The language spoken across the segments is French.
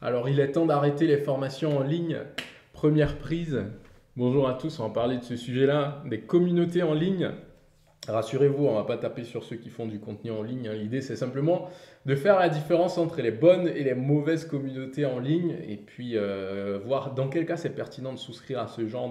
Alors, il est temps d'arrêter les formations en ligne. Première prise. Bonjour à tous, on va parler de ce sujet-là, des communautés en ligne. Rassurez-vous, on ne va pas taper sur ceux qui font du contenu en ligne, hein. L'idée, c'est simplement de faire la différence entre les bonnes et les mauvaises communautés en ligne et puis voir dans quel cas c'est pertinent de souscrire à ce genre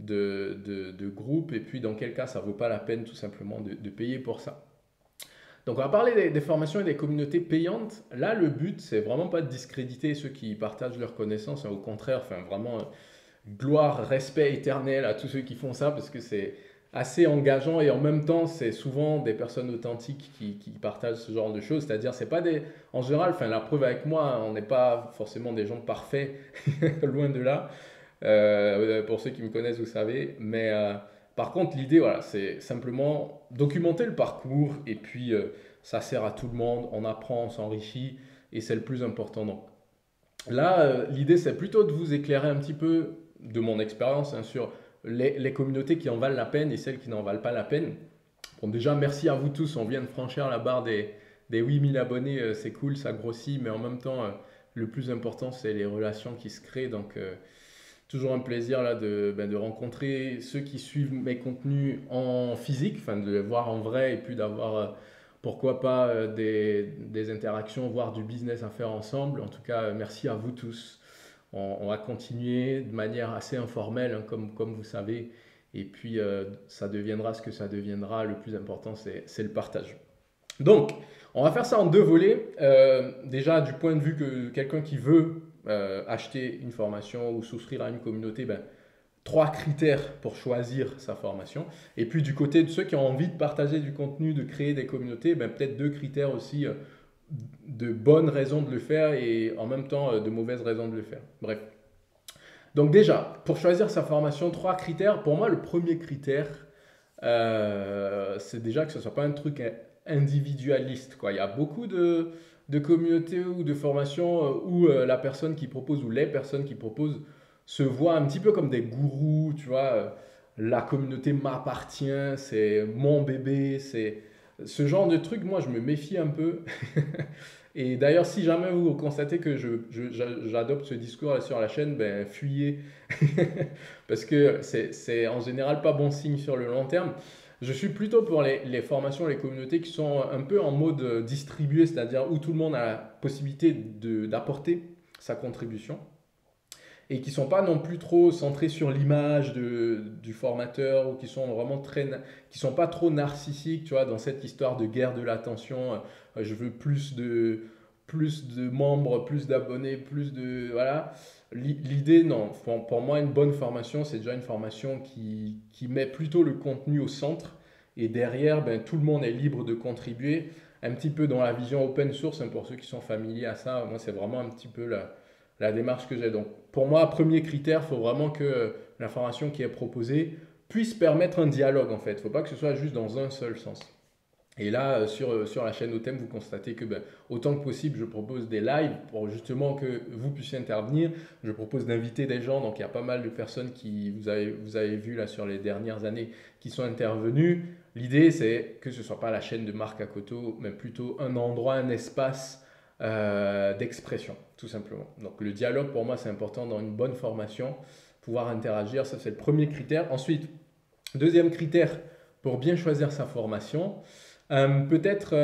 de groupe et puis dans quel cas ça ne vaut pas la peine tout simplement de payer pour ça. Donc on va parler des formations et des communautés payantes. Là, le but, c'est vraiment pas de discréditer ceux qui partagent leurs connaissances, hein. Au contraire, enfin vraiment gloire, respect éternel à tous ceux qui font ça parce que c'est assez engageant et en même temps, c'est souvent des personnes authentiques qui partagent ce genre de choses. C'est-à-dire, c'est pas des, en général, enfin la preuve avec moi, on n'est pas forcément des gens parfaits, loin de là. Pour ceux qui me connaissent, vous savez. Mais par contre, l'idée, voilà, c'est simplement documenter le parcours et puis ça sert à tout le monde, on apprend, on s'enrichit et c'est le plus important. Donc là, l'idée, c'est plutôt de vous éclairer un petit peu de mon expérience, hein, sur les communautés qui en valent la peine et celles qui n'en valent pas la peine. Bon, déjà, merci à vous tous. On vient de franchir la barre des 8000 abonnés. C'est cool, ça grossit, mais en même temps, le plus important, c'est les relations qui se créent. Donc, toujours un plaisir là de rencontrer ceux qui suivent mes contenus en physique, enfin de les voir en vrai et puis d'avoir pourquoi pas des interactions, voire du business à faire ensemble. En tout cas, merci à vous tous. On va continuer de manière assez informelle, hein, comme vous savez. Et puis, ça deviendra ce que ça deviendra. Le plus important, c'est le partage. Donc, on va faire ça en deux volets. Déjà, du point de vue que quelqu'un qui veut acheter une formation ou souscrire à une communauté, ben, trois critères pour choisir sa formation. Et puis du côté de ceux qui ont envie de partager du contenu, de créer des communautés, ben, peut-être deux critères aussi, de bonnes raisons de le faire et en même temps de mauvaises raisons de le faire. Bref. Donc déjà, pour choisir sa formation, trois critères. Pour moi, le premier critère, c'est déjà que ce ne soit pas un truc individualiste, quoi. Il y a beaucoup de communautés ou de formations où la personne qui propose ou les personnes qui proposent se voient un petit peu comme des gourous, tu vois. La communauté m'appartient, c'est mon bébé, c'est ce genre de truc. Moi, je me méfie un peu. Et d'ailleurs, si jamais vous constatez que j'adopte ce discours sur la chaîne, ben fuyez. Parce que c'est en général pas bon signe sur le long terme. Je suis plutôt pour les formations, les communautés qui sont un peu en mode distribué, c'est-à-dire où tout le monde a la possibilité d'apporter sa contribution et qui sont pas non plus trop centrés sur l'image du formateur ou qui sont vraiment qui sont pas trop narcissiques, tu vois, dans cette histoire de guerre de l'attention. Je veux plus de membres, plus d'abonnés, plus de voilà. L'idée, non, pour moi, une bonne formation, c'est déjà une formation qui met plutôt le contenu au centre et derrière, ben, tout le monde est libre de contribuer. Un petit peu dans la vision open source, hein, pour ceux qui sont familiers à ça, moi, c'est vraiment un petit peu la démarche que j'ai. Donc, pour moi, premier critère, il faut vraiment que l'information qui est proposée puisse permettre un dialogue, en fait. Il ne faut pas que ce soit juste dans un seul sens. Et là, sur la chaîne Otem, vous constatez que ben, autant que possible, je propose des lives pour justement que vous puissiez intervenir. Je propose d'inviter des gens. Donc, il y a pas mal de personnes qui, vous avez vu là sur les dernières années, qui sont intervenues. L'idée, c'est que ce ne soit pas la chaîne de Marc Akoto, mais plutôt un endroit, un espace d'expression, tout simplement. Donc, le dialogue, pour moi, c'est important dans une bonne formation. Pouvoir interagir, ça, c'est le premier critère. Ensuite, deuxième critère pour bien choisir sa formation. Peut-être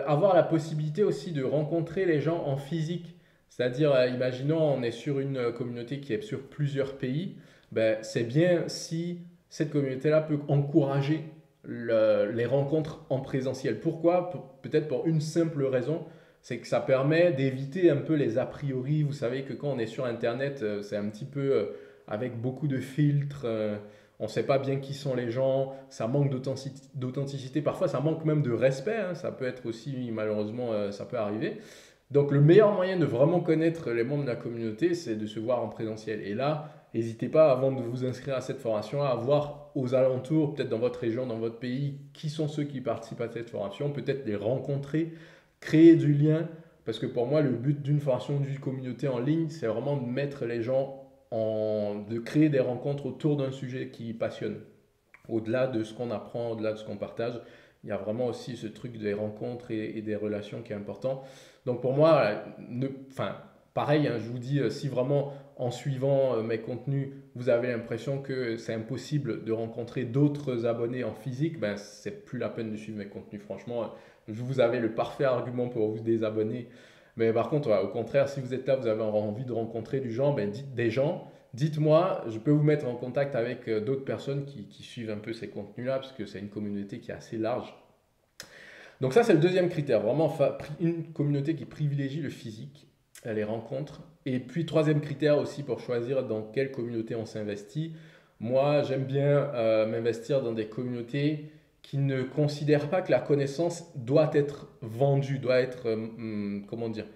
avoir la possibilité aussi de rencontrer les gens en physique. C'est-à-dire, imaginons, on est sur une communauté qui est sur plusieurs pays. Ben, c'est bien si cette communauté-là peut encourager les rencontres en présentiel. Pourquoi? Peut-être pour une simple raison, c'est que ça permet d'éviter un peu les a priori. Vous savez que quand on est sur Internet, c'est un petit peu avec beaucoup de filtres. On ne sait pas bien qui sont les gens, ça manque d'authenticité, parfois ça manque même de respect, hein, ça peut être aussi, malheureusement, ça peut arriver. Donc le meilleur moyen de vraiment connaître les membres de la communauté, c'est de se voir en présentiel. Et là, n'hésitez pas, avant de vous inscrire à cette formation, à voir aux alentours, peut-être dans votre région, dans votre pays, qui sont ceux qui participent à cette formation, peut-être les rencontrer, créer du lien, parce que pour moi, le but d'une formation, d'une communauté en ligne, c'est vraiment de mettre les gens de créer des rencontres autour d'un sujet qui passionne. Au-delà de ce qu'on apprend, au-delà de ce qu'on partage, il y a vraiment aussi ce truc des rencontres et des relations qui est important. Donc pour moi, enfin, pareil, hein, je vous dis, si vraiment en suivant mes contenus, vous avez l'impression que c'est impossible de rencontrer d'autres abonnés en physique, ben c'est plus la peine de suivre mes contenus. Franchement, vous avez le parfait argument pour vous désabonner. Mais par contre, ouais, au contraire, si vous êtes là, vous avez envie de rencontrer du genre, ben dites des gens, dites-moi, je peux vous mettre en contact avec d'autres personnes qui suivent un peu ces contenus-là, parce que c'est une communauté qui est assez large. Donc ça, c'est le deuxième critère, vraiment une communauté qui privilégie le physique, les rencontres. Et puis troisième critère aussi pour choisir dans quelle communauté on s'investit. Moi, j'aime bien m'investir dans des communautés qui ne considèrent pas que la connaissance doit être vendue, doit être, comment dire,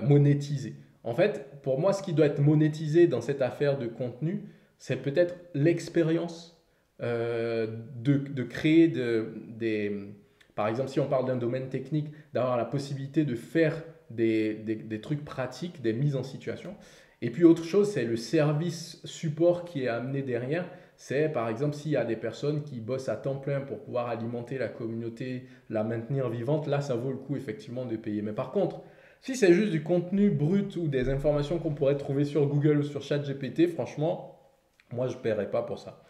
monétisée. En fait, pour moi, ce qui doit être monétisé dans cette affaire de contenu, c'est peut-être l'expérience de créer par exemple, si on parle d'un domaine technique, d'avoir la possibilité de faire des trucs pratiques, des mises en situation. Et puis autre chose, c'est le service support qui est amené derrière. C'est par exemple s'il y a des personnes qui bossent à temps plein pour pouvoir alimenter la communauté, la maintenir vivante, là ça vaut le coup effectivement de payer. Mais par contre, si c'est juste du contenu brut ou des informations qu'on pourrait trouver sur Google ou sur ChatGPT, franchement, moi je ne paierais pas pour ça.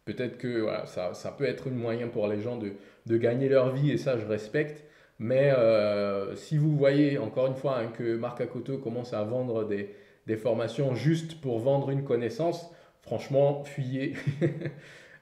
Peut-être que voilà, ça peut être un moyen pour les gens de gagner leur vie et ça je respecte. Mais si vous voyez encore une fois hein, que Marc Akoto commence à vendre des formations juste pour vendre une connaissance, franchement, fuyez.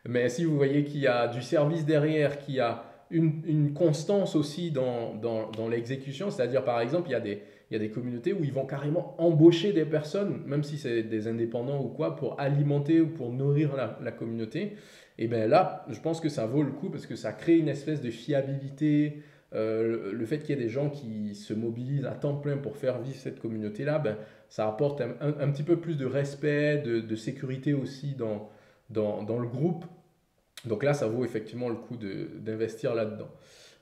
Mais si vous voyez qu'il y a du service derrière, qu'il y a une constance aussi dans l'exécution, c'est-à-dire par exemple, il y a des communautés où ils vont carrément embaucher des personnes, même si c'est des indépendants ou quoi, pour alimenter ou pour nourrir la communauté. Et bien là, je pense que ça vaut le coup parce que ça crée une espèce de fiabilité. Le fait qu'il y ait des gens qui se mobilisent à temps plein pour faire vivre cette communauté-là, ben, ça apporte un petit peu plus de respect, de sécurité aussi dans le groupe. Donc là, ça vaut effectivement le coup d'investir là-dedans.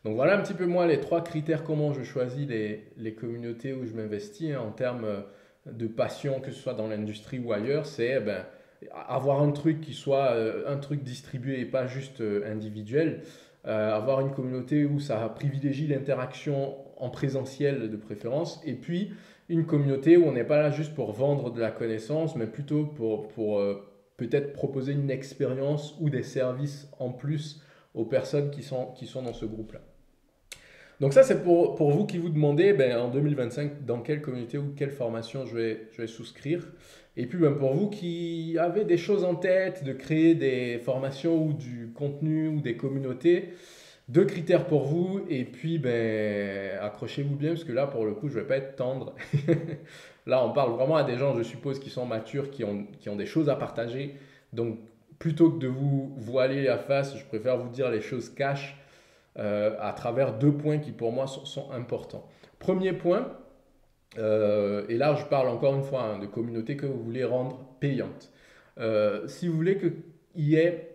Donc voilà un petit peu moi les trois critères comment je choisis les communautés où je m'investis hein, en termes de passion, que ce soit dans l'industrie ou ailleurs, c'est ben, avoir un truc qui soit un truc distribué et pas juste individuel, avoir une communauté où ça privilégie l'interaction en présentiel de préférence, et puis une communauté où on n'est pas là juste pour vendre de la connaissance, mais plutôt pour peut-être proposer une expérience ou des services en plus aux personnes qui sont dans ce groupe-là. Donc ça, c'est pour vous qui vous demandez ben, en 2025 dans quelle communauté ou quelle formation je vais souscrire. Et puis ben, pour vous qui avez des choses en tête, de créer des formations ou du contenu ou des communautés, deux critères pour vous. Et puis ben, accrochez-vous bien parce que là, pour le coup, je ne vais pas être tendre. Là, on parle vraiment à des gens, je suppose, qui sont matures, qui ont des choses à partager. Donc plutôt que de vous voiler la face, je préfère vous dire les choses cash à travers deux points qui pour moi sont importants. Premier point, et là je parle encore une fois hein, de communauté que vous voulez rendre payante. Si vous voulez qu'il y ait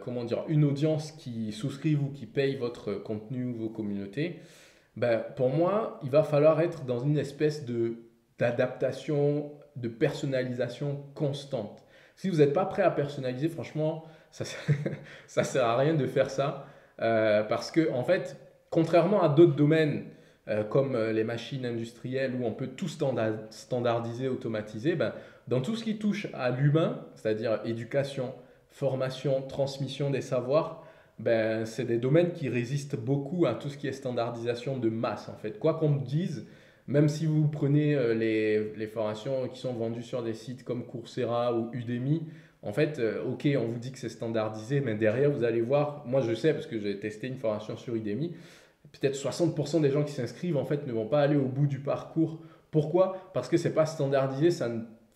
comment dire, une audience qui souscrive ou qui paye votre contenu ou vos communautés, ben, pour moi, il va falloir être dans une espèce d'adaptation, de personnalisation constante. Si vous n'êtes pas prêt à personnaliser, franchement, ça ne sert à rien de faire ça. Parce que, en fait, contrairement à d'autres domaines comme les machines industrielles où on peut tout standardiser, automatiser, ben, dans tout ce qui touche à l'humain, c'est-à-dire éducation, formation, transmission des savoirs, ben, c'est des domaines qui résistent beaucoup à tout ce qui est standardisation de masse, en fait. Quoi qu'on me dise, même si vous prenez les formations qui sont vendues sur des sites comme Coursera ou Udemy, en fait, ok, on vous dit que c'est standardisé, mais derrière, vous allez voir, moi je sais parce que j'ai testé une formation sur Udemy, peut-être 60% des gens qui s'inscrivent en fait ne vont pas aller au bout du parcours. Pourquoi? Parce que c'est pas standardisé,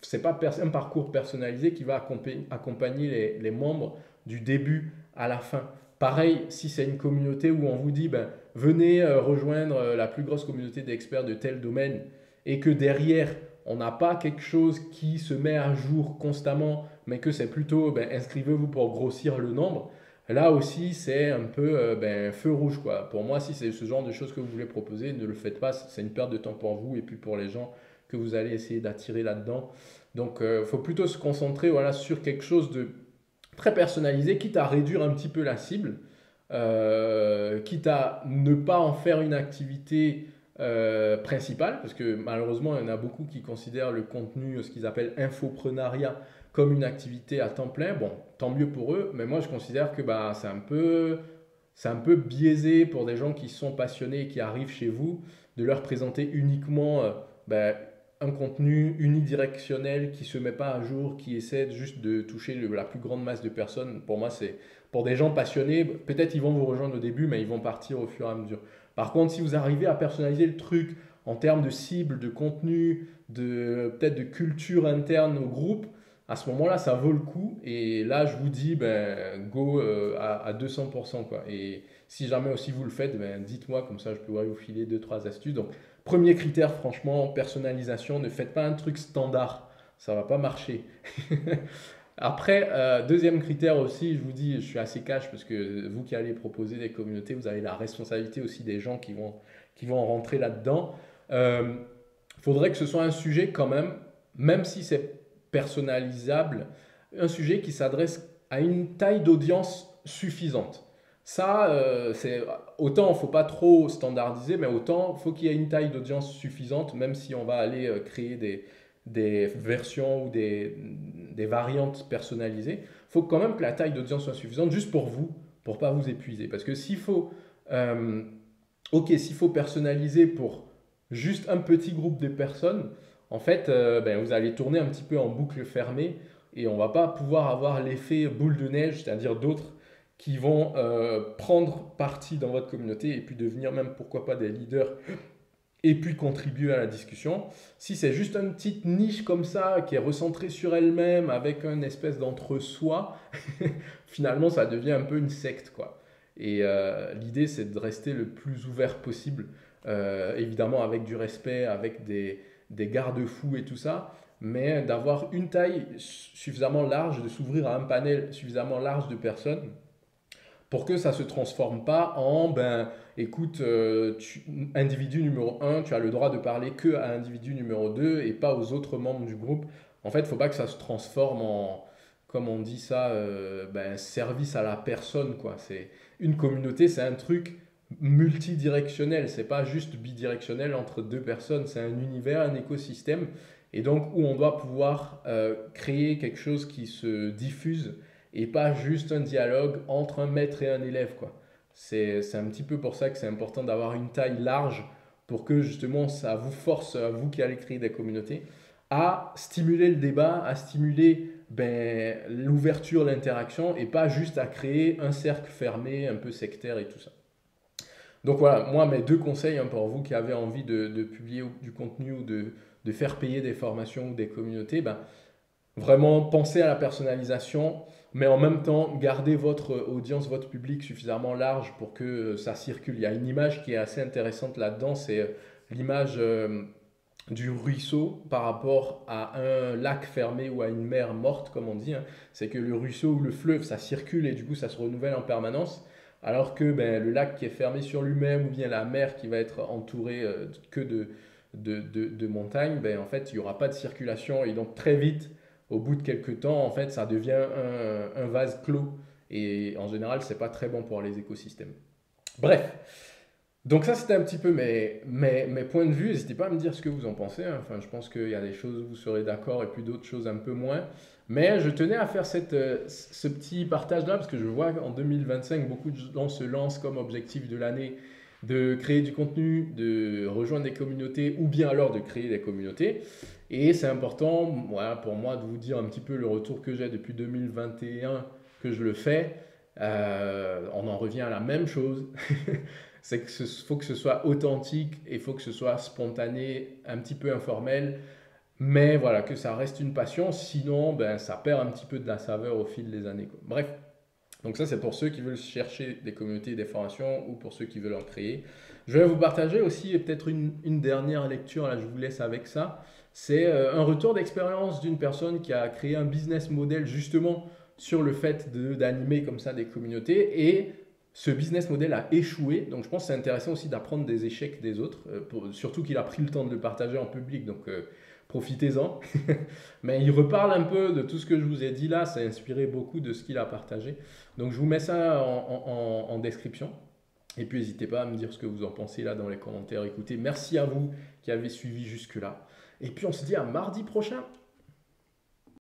c'est pas un parcours personnalisé qui va accompagner les membres du début à la fin. Pareil, si c'est une communauté où on vous dit ben, venez rejoindre la plus grosse communauté d'experts de tel domaine et que derrière on n'a pas quelque chose qui se met à jour constamment, mais que c'est plutôt ben, inscrivez-vous pour grossir le nombre. Là aussi, c'est un peu ben, feu rouge, quoi. Pour moi, si c'est ce genre de choses que vous voulez proposer, ne le faites pas. C'est une perte de temps pour vous et puis pour les gens que vous allez essayer d'attirer là-dedans. Donc, il faut plutôt se concentrer voilà, sur quelque chose de très personnalisé, quitte à réduire un petit peu la cible, quitte à ne pas en faire une activité principal, parce que malheureusement, il y en a beaucoup qui considèrent le contenu, ce qu'ils appellent infoprenariat, comme une activité à temps plein. Bon, tant mieux pour eux, mais moi je considère que bah, c'est un peu biaisé pour des gens qui sont passionnés et qui arrivent chez vous de leur présenter uniquement ben, un contenu unidirectionnel qui ne se met pas à jour, qui essaie juste de toucher la plus grande masse de personnes. Pour moi, c'est pour des gens passionnés, peut-être ils vont vous rejoindre au début, mais ils vont partir au fur et à mesure. Par contre, si vous arrivez à personnaliser le truc en termes de cible, de contenu, peut-être de culture interne au groupe, à ce moment-là, ça vaut le coup. Et là, je vous dis, ben, go à 200%, quoi. Et si jamais aussi vous le faites, ben, dites-moi, comme ça, je pourrais vous filer deux, trois astuces. Donc, premier critère, franchement, personnalisation. Ne faites pas un truc standard. Ça va pas marcher. Après, deuxième critère aussi, je vous dis, je suis assez cash parce que vous qui allez proposer des communautés, vous avez la responsabilité aussi des gens qui vont rentrer là-dedans. Il faudrait que ce soit un sujet quand même si c'est personnalisable, un sujet qui s'adresse à une taille d'audience suffisante. Ça, c'est autant il ne faut pas trop standardiser, mais autant il faut qu'il y ait une taille d'audience suffisante, même si on va aller créer des versions ou des variantes personnalisées. Il faut quand même que la taille d'audience soit suffisante juste pour vous, pour pas vous épuiser. Parce que euh, s'il faut personnaliser pour juste un petit groupe de personnes, en fait, ben, vous allez tourner un petit peu en boucle fermée et on va pas pouvoir avoir l'effet boule de neige, c'est-à-dire d'autres qui vont prendre parti dans votre communauté et puis devenir même, pourquoi pas, des leaders et puis contribuer à la discussion. Si c'est juste une petite niche comme ça qui est recentrée sur elle-même avec une espèce d'entre-soi, finalement ça devient un peu une secte, quoi. Et l'idée c'est de rester le plus ouvert possible, évidemment avec du respect, avec des garde-fous et tout ça, mais d'avoir une taille suffisamment large, de s'ouvrir à un panel suffisamment large de personnes pour que ça ne se transforme pas en, ben, écoute, individu numéro un, tu as le droit de parler que à individu numéro 2 et pas aux autres membres du groupe. En fait, il ne faut pas que ça se transforme en, comme on dit ça, ben, service à la personne, quoi. Une communauté, c'est un truc multidirectionnel, c'est pas juste bidirectionnel entre deux personnes, c'est un univers, un écosystème, et donc où on doit pouvoir créer quelque chose qui se diffuse et pas juste un dialogue entre un maître et un élève, quoi. C'est un petit peu pour ça que c'est important d'avoir une taille large pour que justement ça vous force, à vous qui allez créer des communautés, à stimuler le débat, à stimuler ben, l'ouverture, l'interaction et pas juste à créer un cercle fermé, un peu sectaire et tout ça. Donc voilà, moi mes deux conseils hein, pour vous qui avez envie de publier du contenu ou de faire payer des formations ou des communautés, ben, vraiment penser à la personnalisation, mais en même temps garder votre audience, votre public suffisamment large pour que ça circule. Il y a une image qui est assez intéressante là-dedans, c'est l'image du ruisseau par rapport à un lac fermé ou à une mer morte, comme on dit, hein. C'est que le ruisseau ou le fleuve, ça circule et du coup ça se renouvelle en permanence. Alors que ben, le lac qui est fermé sur lui-même ou bien la mer qui va être entourée que de montagnes, ben, en fait il n'y aura pas de circulation et donc très vite au bout de quelques temps, en fait, ça devient un vase clos. Et en général, c'est pas très bon pour les écosystèmes. Bref, donc ça, c'était un petit peu mes points de vue. N'hésitez pas à me dire ce que vous en pensez, hein. Enfin, je pense qu'il y a des choses où vous serez d'accord et puis d'autres choses un peu moins. Mais je tenais à faire ce petit partage-là parce que je vois qu'en 2025, beaucoup de gens se lancent comme objectif de l'année de créer du contenu, de rejoindre des communautés ou bien alors de créer des communautés. Et c'est important voilà, pour moi de vous dire un petit peu le retour que j'ai depuis 2021 que je le fais. On en revient à la même chose. C'est qu'il faut que ce soit authentique et il faut que ce soit spontané, un petit peu informel. Mais voilà, que ça reste une passion. Sinon, ben, ça perd un petit peu de la saveur au fil des années, quoi. Bref, donc ça, c'est pour ceux qui veulent chercher des communautés et des formations ou pour ceux qui veulent en créer. Je vais vous partager aussi peut-être une dernière lecture, là je vous laisse avec ça. C'est un retour d'expérience d'une personne qui a créé un business model justement sur le fait d'animer comme ça des communautés et ce business model a échoué. Donc je pense que c'est intéressant aussi d'apprendre des échecs des autres, surtout qu'il a pris le temps de le partager en public. Donc profitez-en. Mais il reparle un peu de tout ce que je vous ai dit là, ça a inspiré beaucoup de ce qu'il a partagé. Donc je vous mets ça en description. Et puis n'hésitez pas à me dire ce que vous en pensez là dans les commentaires. Écoutez, merci à vous qui avez suivi jusque-là. Et puis on se dit à mardi prochain.